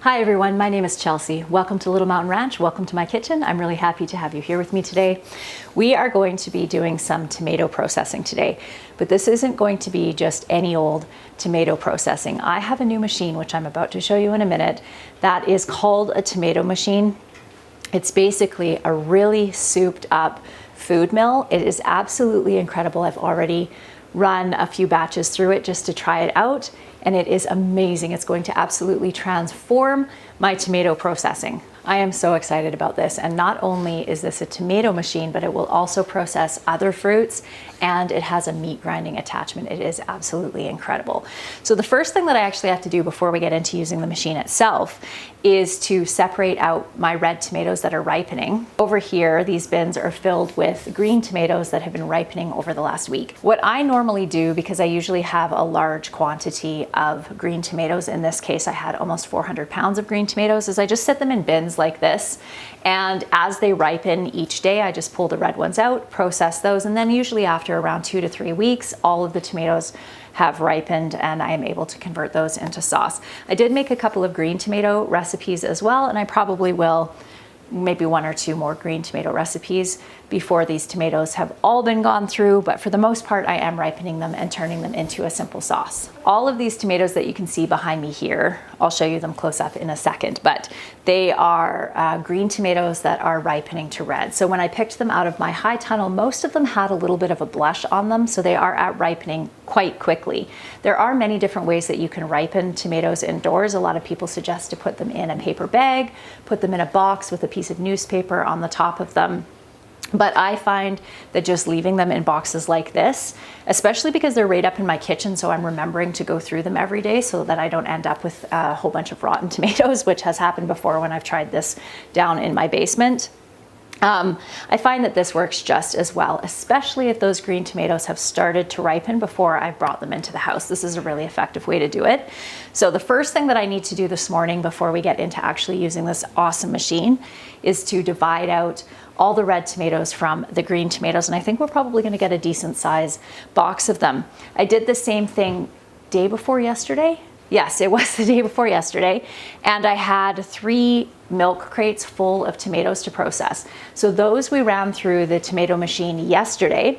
Hi everyone, my name is Chelsea. Welcome to Little Mountain Ranch. Welcome to my kitchen. I'm really happy to have you here with me today. We are going to be doing some tomato processing today, but this isn't going to be just any old tomato processing. I have a new machine, which I'm about to show you in a minute, that is called a tomato machine. It's basically a really souped up food mill. It is absolutely incredible. I've already run a few batches through it just to try it out, and it is amazing. It's going to absolutely transform my tomato processing. I am so excited about this, and not only is this a tomato machine, but it will also process other fruits, and it has a meat grinding attachment. It is absolutely incredible. So the first thing that I actually have to do before we get into using the machine itself is to separate out my red tomatoes that are ripening. Over here, these bins are filled with green tomatoes that have been ripening over the last week. What I normally do, because I usually have a large quantity of green tomatoes, in this case I had almost 400 pounds of green tomatoes, is I just set them in bins like this, and as they ripen each day I just pull the red ones out, process those, and then usually after around 2 to 3 weeks all of the tomatoes have ripened and I am able to convert those into sauce. I did make a couple of green tomato recipes as well, and I probably will maybe 1 or 2 more green tomato recipes before these tomatoes have all been gone through, but for the most part I am ripening them and turning them into a simple sauce. All of these tomatoes that you can see behind me here, I'll show you them close up in a second, but they are green tomatoes that are ripening to red. So when I picked them out of my high tunnel, most of them had a little bit of a blush on them, so they are at ripening quite quickly. There are many different ways that you can ripen tomatoes indoors. A lot of people suggest to put them in a paper bag, put them in a box with a piece of newspaper on the top of them. But I find that just leaving them in boxes like this, especially because they're right up in my kitchen, so I'm remembering to go through them every day so that I don't end up with a whole bunch of rotten tomatoes, which has happened before when I've tried this down in my basement. I find that this works just as well, especially if those green tomatoes have started to ripen before I brought them into the house. This is a really effective way to do it. So the first thing that I need to do this morning before we get into actually using this awesome machine is to divide out all the red tomatoes from the green tomatoes, and I think we're probably going to get a decent size box of them. I did the same thing day before yesterday. Yes, it was the day before yesterday, and I had 3 milk crates full of tomatoes to process. So those we ran through the tomato machine yesterday,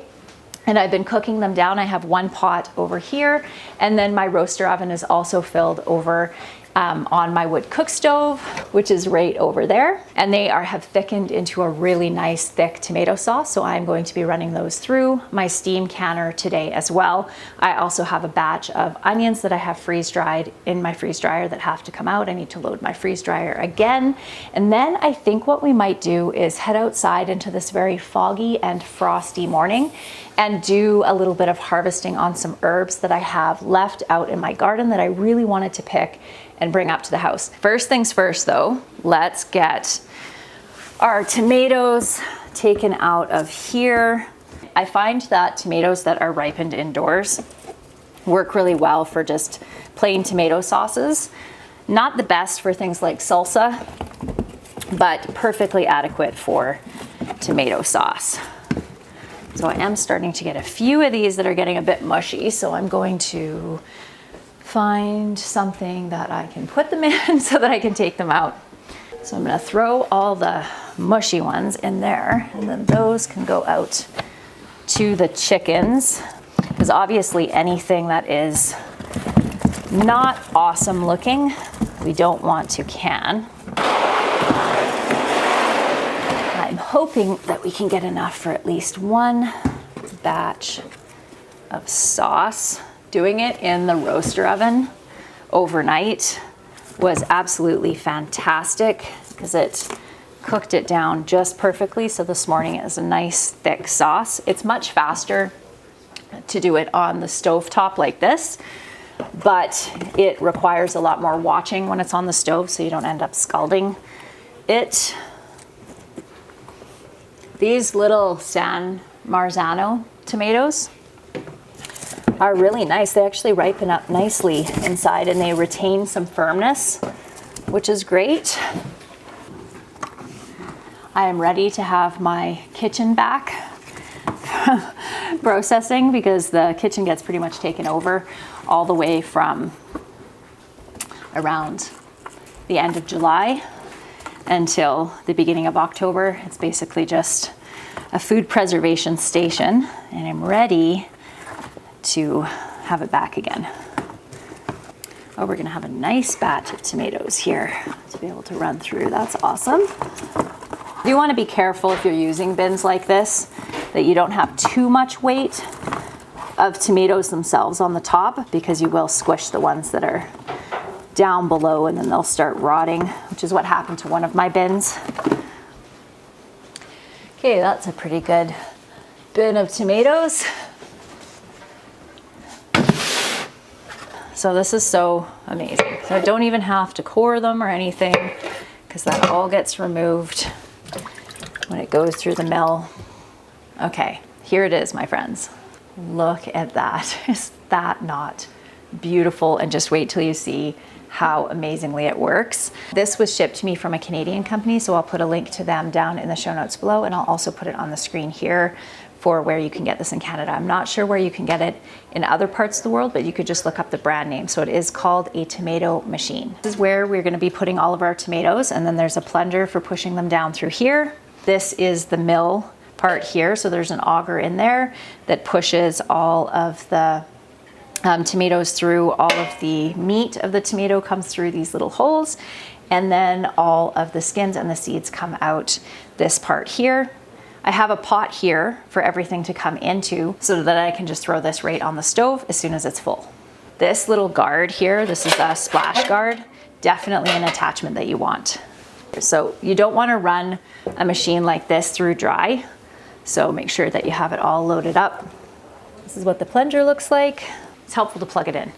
and I've been cooking them down. I have 1 pot over here, and then my roaster oven is also filled over on my wood cook stove, which is right over there, and they have thickened into a really nice thick tomato sauce, so I'm going to be running those through my steam canner today as well. I also have a batch of onions that I have freeze dried in my freeze dryer that have to come out. I need to load my freeze dryer again, and then I think what we might do is head outside into this very foggy and frosty morning and do a little bit of harvesting on some herbs that I have left out in my garden that I really wanted to pick and bring up to the house. First things first though, let's get our tomatoes taken out of here. I find that tomatoes that are ripened indoors work really well for just plain tomato sauces. Not the best for things like salsa, but perfectly adequate for tomato sauce. So I am starting to get a few of these that are getting a bit mushy, so I'm going to find something that I can put them in so that I can take them out. So I'm going to throw all the mushy ones in there, and then those can go out to the chickens, because obviously anything that is not awesome looking we don't want to can. I'm hoping that we can get enough for at least 1 batch of sauce. Doing it in the roaster oven overnight was absolutely fantastic because it cooked it down just perfectly. So this morning it is a nice thick sauce. It's much faster to do it on the stovetop like this, but it requires a lot more watching when it's on the stove so you don't end up scalding it. These little San Marzano tomatoes are really nice. They actually ripen up nicely inside and they retain some firmness, which is great. I am ready to have my kitchen back processing because the kitchen gets pretty much taken over all the way from around the end of July until the beginning of October. It's basically just a food preservation station, and I'm ready to have it back again. Oh, we're gonna have a nice batch of tomatoes here to be able to run through. That's awesome. You wanna be careful if you're using bins like this, that you don't have too much weight of tomatoes themselves on the top, because you will squish the ones that are down below and then they'll start rotting, which is what happened to one of my bins. Okay, that's a pretty good bin of tomatoes. So this is so amazing. So I don't even have to core them or anything, because that all gets removed when it goes through the mill. Okay, here it is, my friends. Look at that. Is that not beautiful? And just wait till you see how amazingly it works. This was shipped to me from a Canadian company, so I'll put a link to them down in the show notes below, and I'll also put it on the screen here for where you can get this in Canada. I'm not sure where you can get it in other parts of the world, but you could just look up the brand name. So it is called a tomato machine. This is where we're gonna be putting all of our tomatoes, and then there's a plunger for pushing them down through here. This is the mill part here, so there's an auger in there that pushes all of the tomatoes through. All of the meat of the tomato comes through these little holes, and then all of the skins and the seeds come out this part here. I have a pot here for everything to come into so that I can just throw this right on the stove as soon as it's full. This little guard here, this is a splash guard, definitely an attachment that you want. So you don't want to run a machine like this through dry, so make sure that you have it all loaded up. This is what the plunger looks like. It's helpful to plug it in.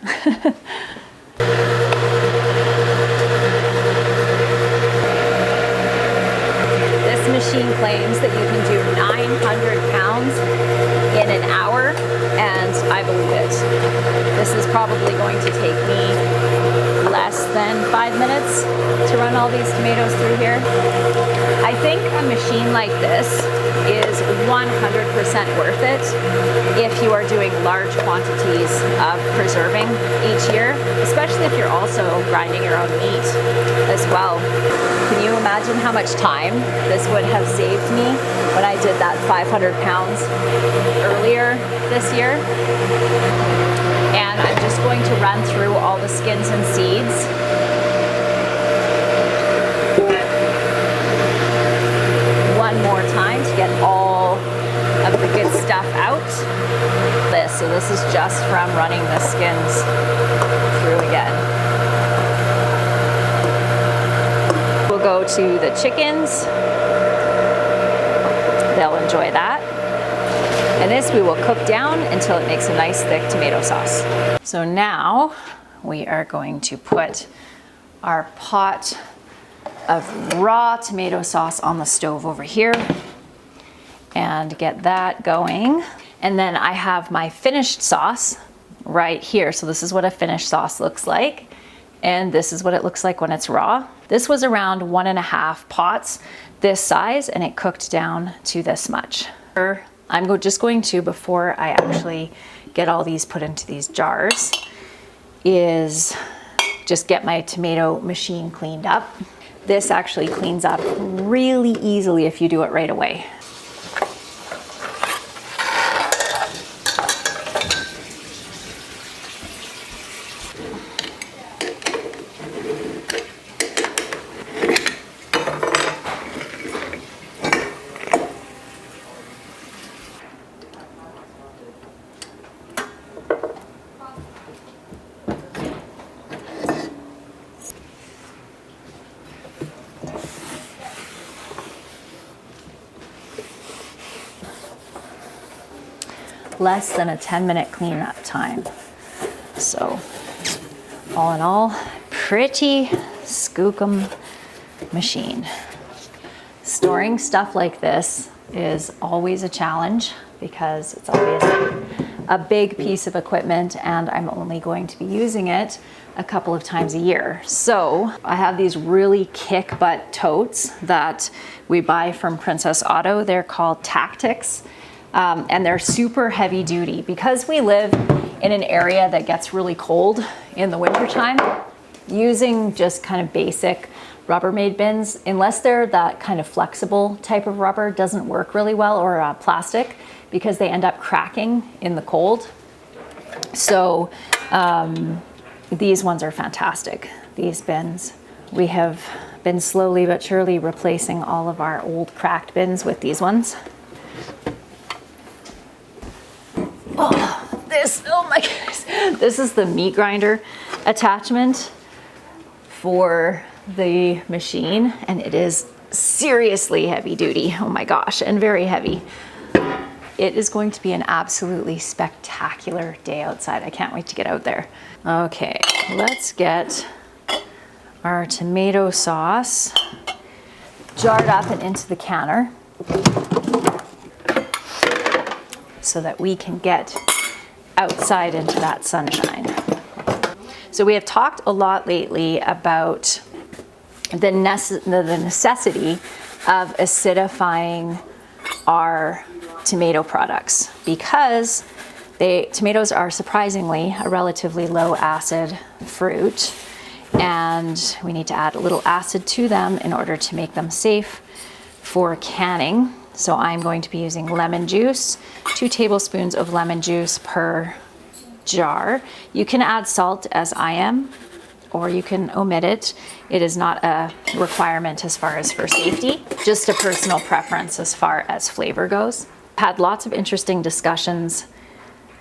This machine claims that you can do 900 pounds in an hour, and I believe it. This is probably going to take me less than 5 minutes to run all these tomatoes through here. I think a machine like this is 100% worth it if you are doing large quantities of preserving each year, especially if you're also grinding your own meat as well. Can you imagine how much time this would have saved me when I did that 500 pounds earlier this year? And I'm just going to run through all the skins and seeds. One more time to get all of the good stuff out. So this is just from running the skins through again. We'll go to the chickens. They'll enjoy that. And this we will cook down until it makes a nice thick tomato sauce. So now we are going to put our pot of raw tomato sauce on the stove over here and get that going. And then I have my finished sauce right here. So this is what a finished sauce looks like. And this is what it looks like when it's raw. This was around 1.5 pots this size, and it cooked down to this much. I'm just going to, before I actually get all these put into these jars, is just get my tomato machine cleaned up. This actually cleans up really easily if you do it right away. Less than a 10-minute cleanup time. So all in all, pretty skookum machine. Storing stuff like this is always a challenge because it's obviously a big piece of equipment and I'm only going to be using it a couple of times a year. So I have these really kick butt totes that we buy from Princess Auto. They're called Tactix. And they're super heavy duty because we live in an area that gets really cold in the wintertime. using just kind of basic Rubbermaid bins, unless they're that kind of flexible type of rubber, doesn't work really well, or plastic, because they end up cracking in the cold. So these ones are fantastic, these bins. We have been slowly but surely replacing all of our old cracked bins with these ones. Oh my goodness, this is the meat grinder attachment for the machine, and it is seriously heavy duty. Oh my gosh, and very heavy. It is going to be an absolutely spectacular day outside. I can't wait to get out there. Okay, let's get our tomato sauce jarred up and into the canner so that we can get outside into that sunshine. So we have talked a lot lately about the necessity of acidifying our tomato products, because tomatoes are surprisingly a relatively low acid fruit, and we need to add a little acid to them in order to make them safe for canning. So I'm going to be using lemon juice, 2 tablespoons of lemon juice per jar. You can add salt as I am, or you can omit it. It is not a requirement as far as for safety, just a personal preference as far as flavor goes. I've had lots of interesting discussions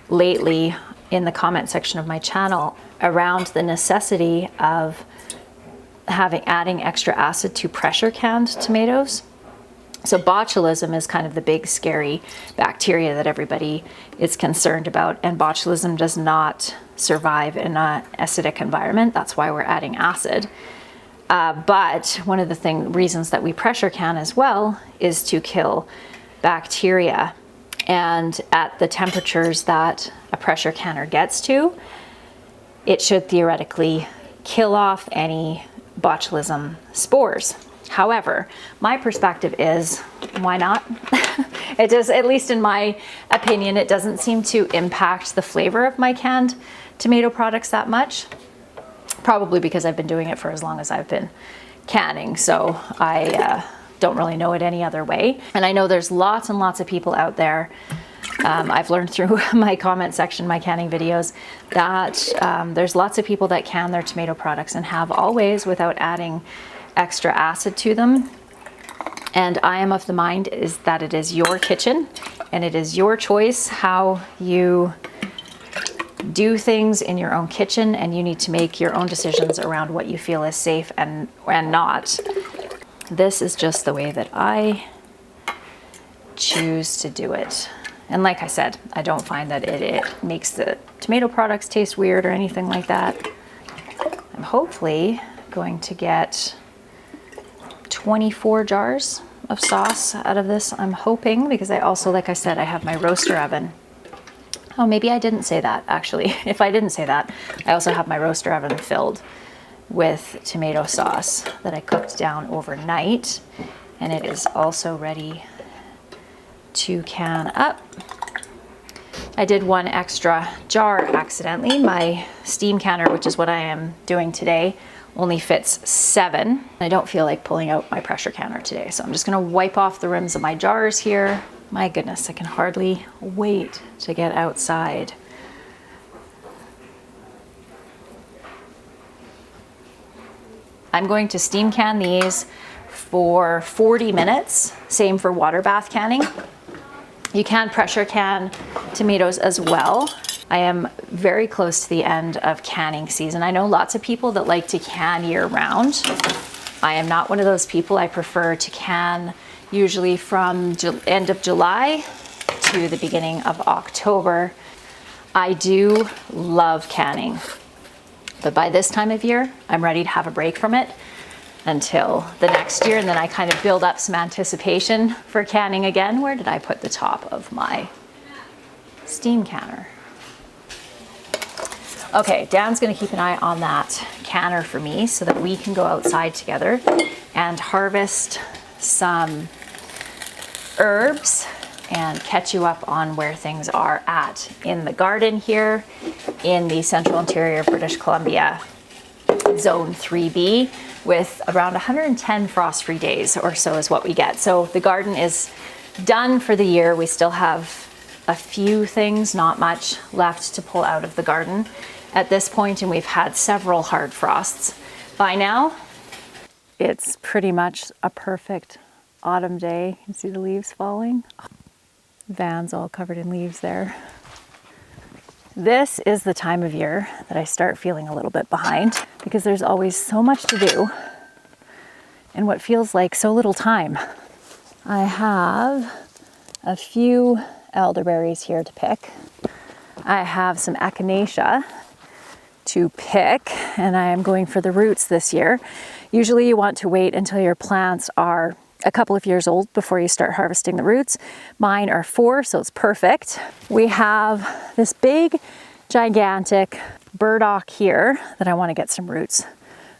lately in the comment section of my channel around the necessity of adding extra acid to pressure canned tomatoes. So botulism is kind of the big scary bacteria that everybody is concerned about, and botulism does not survive in an acidic environment. That's why we're adding acid. But one of the reasons that we pressure can as well is to kill bacteria. And at the temperatures that a pressure canner gets to, it should theoretically kill off any botulism spores. However, my perspective is, why not? It does, at least in my opinion, it doesn't seem to impact the flavor of my canned tomato products that much. Probably because I've been doing it for as long as I've been canning, so I don't really know it any other way. And I know there's lots and lots of people out there, I've learned through my comment section, my canning videos, that there's lots of people that can their tomato products and have always without adding extra acid to them. And I am of the mind is that it is your kitchen and it is your choice how you do things in your own kitchen, and you need to make your own decisions around what you feel is safe and not. This is just the way that I choose to do it. And like I said, I don't find that it makes the tomato products taste weird or anything like that. I'm hopefully going to get 24 jars of sauce out of this, I'm hoping, because I also, like I said, I have my roaster oven. Oh, maybe I didn't say that, actually. If I didn't say that, I also have my roaster oven filled with tomato sauce that I cooked down overnight, and it is also ready to can up. I did one extra jar accidentally. My steam canner, which is what I am doing today, only fits 7. I don't feel like pulling out my pressure canner today, so I'm just gonna wipe off the rims of my jars here. My goodness, I can hardly wait to get outside. I'm going to steam can these for 40 minutes, same for water bath canning. You can pressure can tomatoes as well. I am very close to the end of canning season. I know lots of people that like to can year round. I am not one of those people. I prefer to can usually from end of July to the beginning of October. I do love canning, but by this time of year, I'm ready to have a break from it until the next year, and then I kind of build up some anticipation for canning again. Where did I put the top of my steam canner? Okay, Dan's gonna keep an eye on that canner for me so that we can go outside together and harvest some herbs and catch you up on where things are at in the garden here in the central interior of British Columbia. zone 3B with around 110 frost-free days or so is what we get. So the garden is done for the year. We still have a few things, not much, left to pull out of the garden at this point, and we've had several hard frosts. By now, it's pretty much a perfect autumn day. You can see the leaves falling. Van's all covered in leaves there. This is the time of year that I start feeling a little bit behind because there's always so much to do in what feels like so little time. I have a few elderberries here to pick. I have some echinacea to pick, and I am going for the roots this year. Usually you want to wait until your plants are a couple of years old before you start harvesting the roots. Mine are 4, so it's perfect. We have this big, gigantic burdock here that I want to get some roots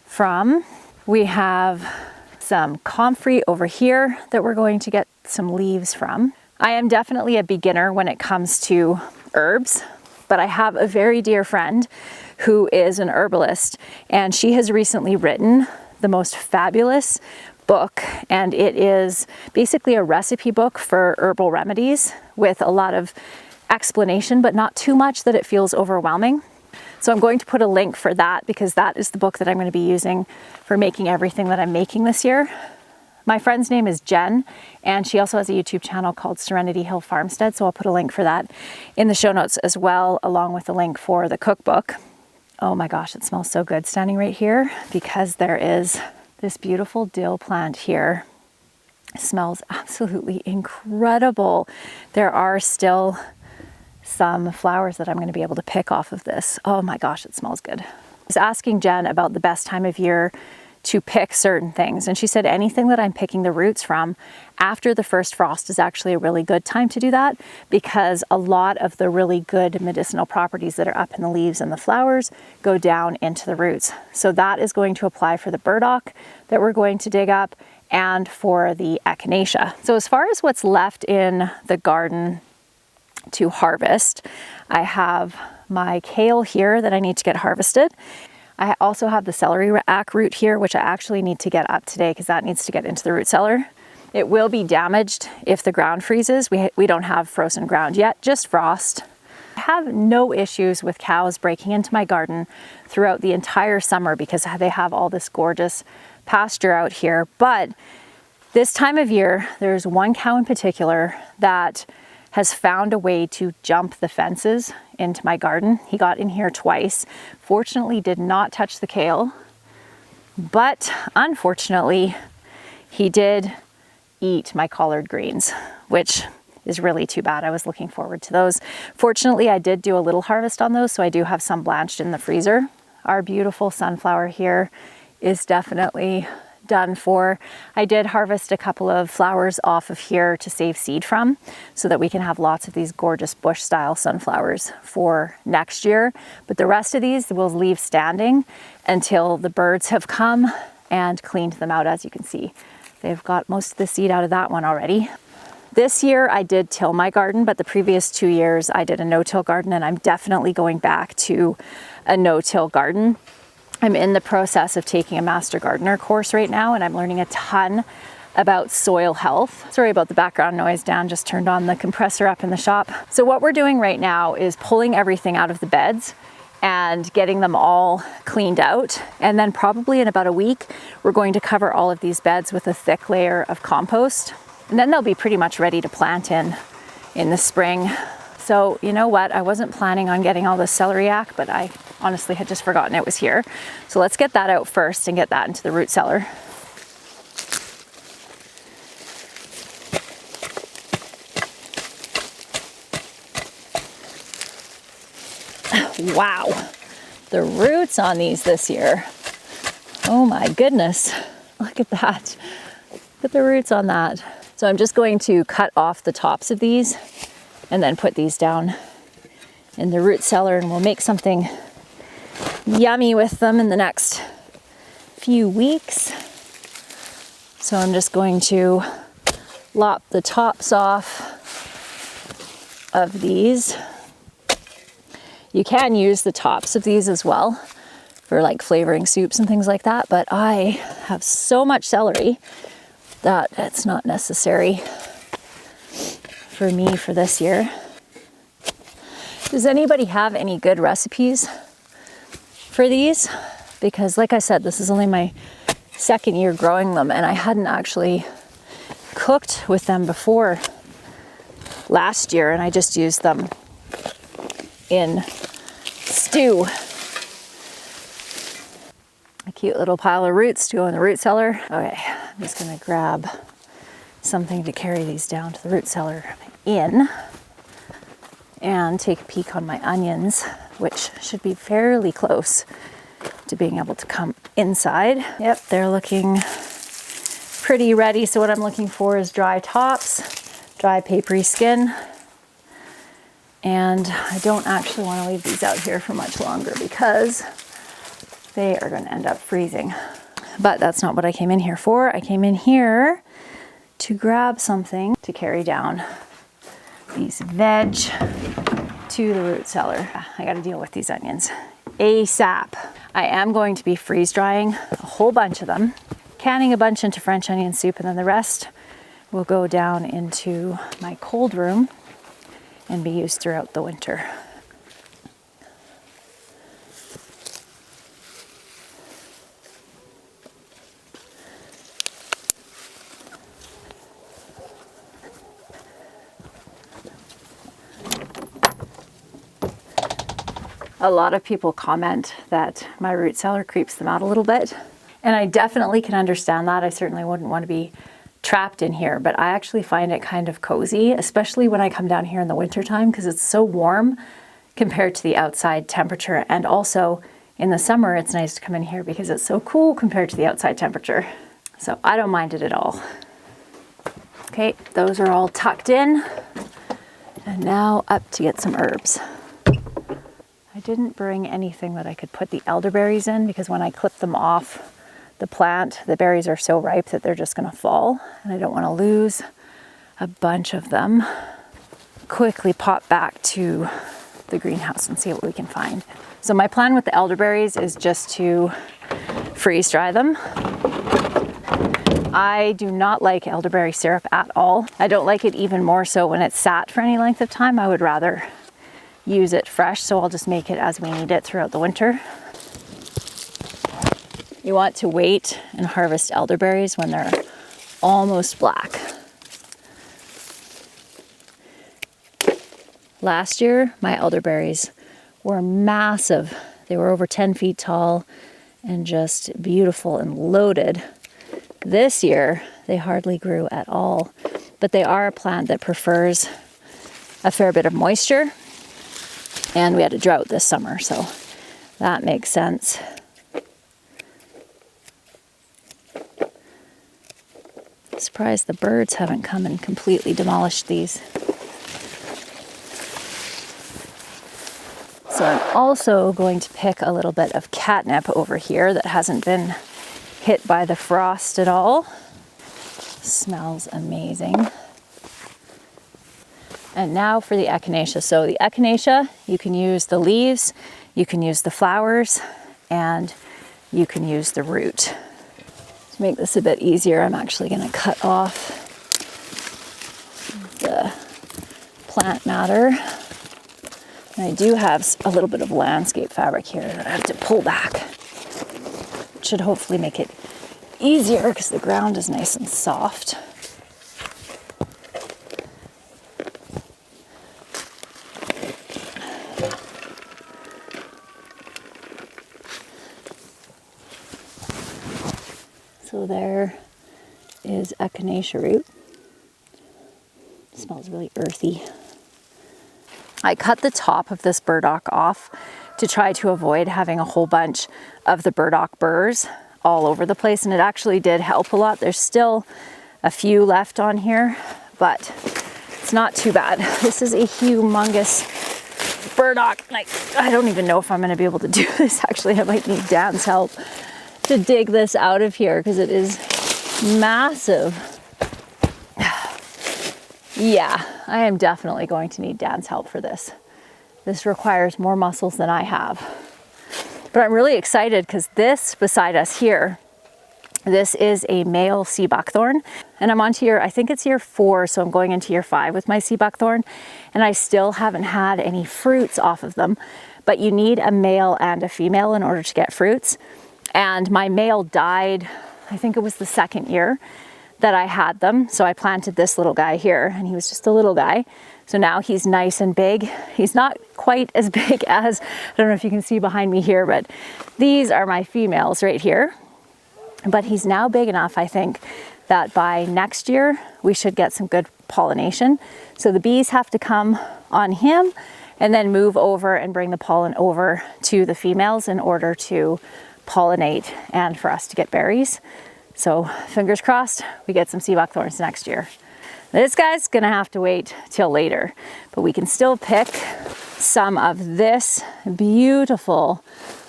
from. We have some comfrey over here that we're going to get some leaves from. I am definitely a beginner when it comes to herbs, but I have a very dear friend who is an herbalist, and she has recently written the most fabulous book, and it is basically a recipe book for herbal remedies with a lot of explanation, but not too much that it feels overwhelming. So I'm going to put a link for that because that is the book that I'm going to be using for making everything that I'm making this year. My friend's name is Jen, and she also has a YouTube channel called Serenity Hill Farmstead, so I'll put a link for that in the show notes as well, along with the link for the cookbook. Oh my gosh, it smells so good standing right here because there is this beautiful dill plant here. It smells absolutely incredible. There are still some flowers that I'm going to be able to pick off of this. Oh my gosh, it smells good. I was asking Jen about the best time of year to pick certain things, and she said anything that I'm picking the roots from after the first frost is actually a really good time to do that because a lot of the really good medicinal properties that are up in the leaves and the flowers go down into the roots. So that is going to apply for the burdock that we're going to dig up and for the echinacea. So as far as what's left in the garden to harvest, I have my kale here that I need to get harvested. I also have the celery root here, which I actually need to get up today because that needs to get into the root cellar. It will be damaged if the ground freezes. We don't have frozen ground yet, just frost. I have no issues with cows breaking into my garden throughout the entire summer because they have all this gorgeous pasture out here. But this time of year, there's one cow in particular that has found a way to jump the fences into my garden. He got in here twice. Fortunately, did not touch the kale, but unfortunately, he did eat my collard greens, which is really too bad. I was looking forward to those. Fortunately, I did do a little harvest on those, so I do have some blanched in the freezer. Our beautiful sunflower here is definitely done for. I did harvest a couple of flowers off of here to save seed from so that we can have lots of these gorgeous bush style sunflowers for next year. But the rest of these we'll leave standing until the birds have come and cleaned them out. As you can see, they've got most of the seed out of that one already. This year I did till my garden, but the previous 2 years I did a no-till garden, and I'm definitely going back to a no-till garden. I'm in the process of taking a Master Gardener course right now, and I'm learning a ton about soil health. Sorry about the background noise. Dan just turned on the compressor up in the shop. So what we're doing right now is pulling everything out of the beds and getting them all cleaned out. And then probably in about a week, we're going to cover all of these beds with a thick layer of compost. And then they'll be pretty much ready to plant in the spring. So you know what? I wasn't planning on getting all this celeriac, but I honestly had just forgotten it was here. So let's get that out first and get that into the root cellar. Wow, the roots on these this year. Oh my goodness, look at that. Look at the roots on that. So I'm just going to cut off the tops of these and then put these down in the root cellar, and we'll make something yummy with them in the next few weeks. So I'm just going to lop the tops off of these. You can use the tops of these as well for like flavoring soups and things like that. But I have so much celery that it's not necessary for me for this year. Does anybody have any good recipes for these? Because like I said, this is only my second year growing them, and I hadn't actually cooked with them before last year, and I just used them in stew. A cute little pile of roots to go in the root cellar. Okay, I'm just gonna grab something to carry these down to the root cellar in, and take a peek on my onions, which should be fairly close to being able to come inside. Yep, they're looking pretty ready. So what I'm looking for is dry tops, dry papery skin. And I don't actually want to leave these out here for much longer because they are going to end up freezing. But that's not what I came in here for. I came in here to grab something to carry down these veg to the root cellar. I got to deal with these onions ASAP. I am going to be freeze drying a whole bunch of them, canning a bunch into French onion soup, and then the rest will go down into my cold room and be used throughout the winter. A lot of people comment that my root cellar creeps them out a little bit, and I definitely can understand that. I certainly wouldn't want to be trapped in here, but I actually find it kind of cozy, especially when I come down here in the winter time, because it's so warm compared to the outside temperature. And also in the summer, it's nice to come in here because it's so cool compared to the outside temperature. So I don't mind it at all. Okay, those are all tucked in, and now up to get some herbs. I didn't bring anything that I could put the elderberries in because when I clip them off the plant, the berries are so ripe that they're just going to fall, and I don't want to lose a bunch of them. Quickly pop back to the greenhouse and see what we can find. So my plan with the elderberries is just to freeze dry them. I do not like elderberry syrup at all. I don't like it even more so when it's sat for any length of time. I would rather use it fresh, so I'll just make it as we need it throughout the winter. You want to wait and harvest elderberries when they're almost black. Last year, my elderberries were massive. They were over 10 feet tall and just beautiful and loaded. This year, they hardly grew at all, but they are a plant that prefers a fair bit of moisture. And we had a drought this summer, so that makes sense. Surprised the birds haven't come and completely demolished these. So I'm also going to pick a little bit of catnip over here that hasn't been hit by the frost at all. Smells amazing. And now for the echinacea. So the echinacea, you can use the leaves, you can use the flowers, and you can use the root. To make this a bit easier, I'm actually going to cut off the plant matter. And I do have a little bit of landscape fabric here that I have to pull back. It should hopefully make it easier because the ground is nice and soft. So there is echinacea root. It smells really earthy. I cut the top of this burdock off to try to avoid having a whole bunch of the burdock burrs all over the place, and it actually did help a lot. There's still a few left on here, but it's not too bad. This is a humongous burdock. Like, I don't even know if I'm going to be able to do this. Actually, I might need Dan's help to dig this out of here because it is massive. Yeah, I am definitely going to need Dan's help for this. This requires more muscles than I have. But I'm really excited because this beside us here, this is a male sea buckthorn, and I'm on to year, I think it's year 4, so I'm going into year 5 with my sea buckthorn, and I still haven't had any fruits off of them. But you need a male and a female in order to get fruits. And my male died, I think it was the 2nd year that I had them. So I planted this little guy here, and he was just a little guy. So now he's nice and big. He's not quite as big as, I don't know if you can see behind me here, but these are my females right here. But he's now big enough, I think, that by next year we should get some good pollination. So the bees have to come on him and then move over and bring the pollen over to the females in order to pollinate and for us to get berries. So fingers crossed we get some sea buckthorns next year. This guy's gonna have to wait till later, but we can still pick some of this beautiful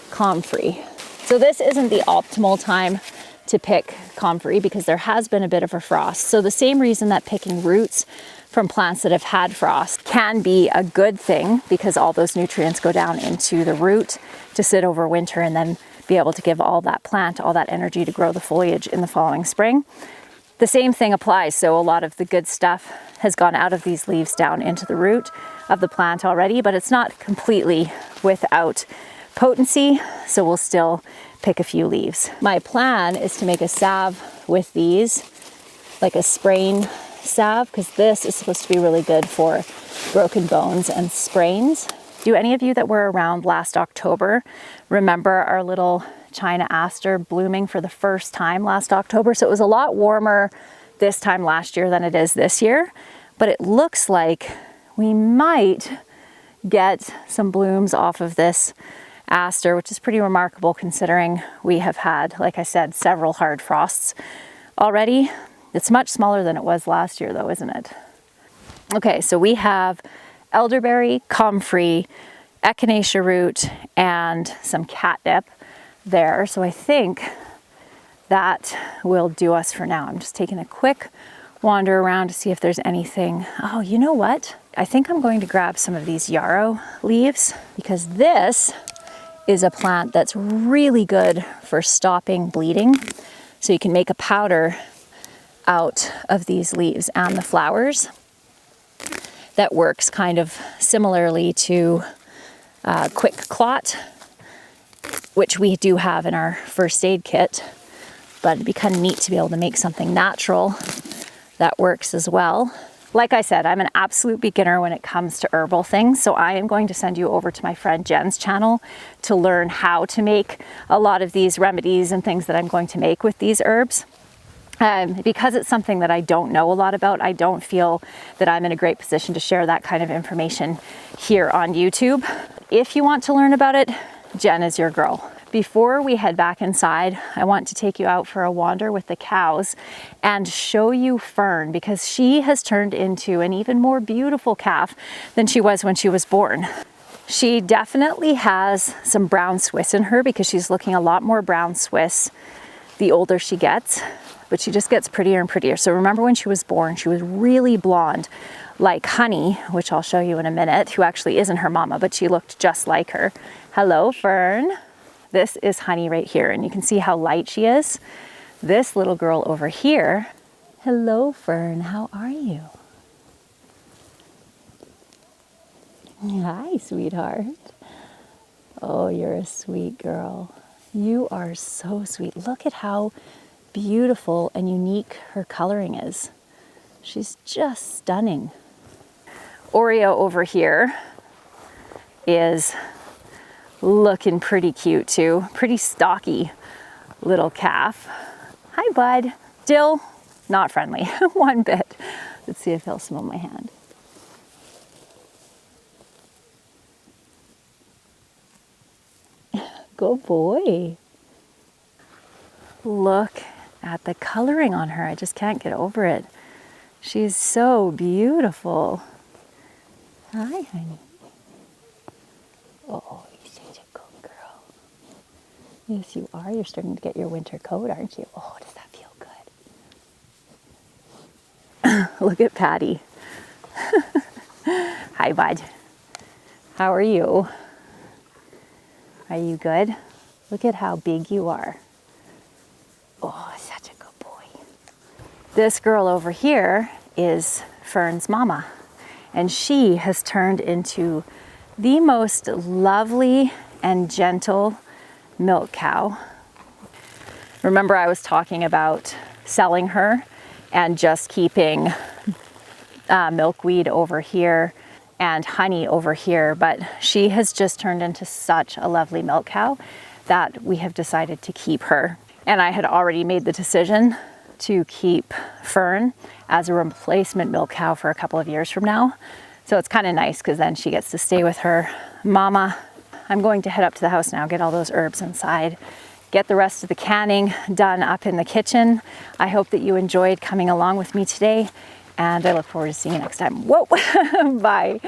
comfrey. So this isn't the optimal time to pick comfrey because there has been a bit of a frost. So the same reason that picking roots from plants that have had frost can be a good thing, because all those nutrients go down into the root to sit over winter and then be able to give all that plant all that energy to grow the foliage in the following spring. The same thing applies. So a lot of the good stuff has gone out of these leaves down into the root of the plant already, but it's not completely without potency, so we'll still pick a few leaves. My plan is to make a salve with these, like a spraying salve, because this is supposed to be really good for broken bones and sprains. Do any of you that were around last October remember our little China aster blooming for the first time last October? So it was a lot warmer this time last year than it is this year, but it looks like we might get some blooms off of this aster, which is pretty remarkable considering we have had, like I said, several hard frosts already. It's much smaller than it was last year though, isn't it? Okay, so we have elderberry, comfrey, echinacea root, and some catnip there. So I think that will do us for now. I'm just taking a quick wander around to see if there's anything. Oh, you know what? I think I'm going to grab some of these yarrow leaves, because this is a plant that's really good for stopping bleeding. So you can make a powder out of these leaves and the flowers that works kind of similarly to quick clot, which we do have in our first aid kit, but it'd be kind of neat to be able to make something natural that works as well. Like I said, I'm an absolute beginner when it comes to herbal things, so I am going to send you over to my friend Jen's channel to learn how to make a lot of these remedies and things that I'm going to make with these herbs. Because it's something that I don't know a lot about, I don't feel that I'm in a great position to share that kind of information here on YouTube. If you want to learn about it, Jen is your girl. Before we head back inside, I want to take you out for a wander with the cows and show you Fern, because she has turned into an even more beautiful calf than she was when she was born. She definitely has some brown Swiss in her, because she's looking a lot more brown Swiss the older she gets, but she just gets prettier and prettier. So remember when she was born, she was really blonde, like Honey, which I'll show you in a minute, who actually isn't her mama, but she looked just like her. Hello, Fern. This is Honey right here, and you can see how light she is. This little girl over here, hello, Fern, how are you? Hi, sweetheart. Oh, you're a sweet girl. You are so sweet. Look at how beautiful and unique her coloring is. She's just stunning. Oreo over here is looking pretty cute too. Pretty stocky little calf. Hi, bud. Still not friendly, one bit. Let's see if he'll smell my hand. Good boy. Look at the coloring on her. I just can't get over it. She's so beautiful. Hi, honey. Oh, you're such a good girl. Yes, you are. You're starting to get your winter coat, aren't you? Oh, does that feel good? Look at Patty. Hi, bud. How are you? Are you good? Look at how big you are. Oh, such a good boy. This girl over here is Fern's mama, and she has turned into the most lovely and gentle milk cow. Remember, I was talking about selling her and just keeping milkweed over here and honey over here, but she has just turned into such a lovely milk cow that we have decided to keep her. And I had already made the decision to keep Fern as a replacement milk cow for a couple of years from now. So it's kind of nice because then she gets to stay with her mama. I'm going to head up to the house now, get all those herbs inside, get the rest of the canning done up in the kitchen. I hope that you enjoyed coming along with me today, and I look forward to seeing you next time. Whoa, bye.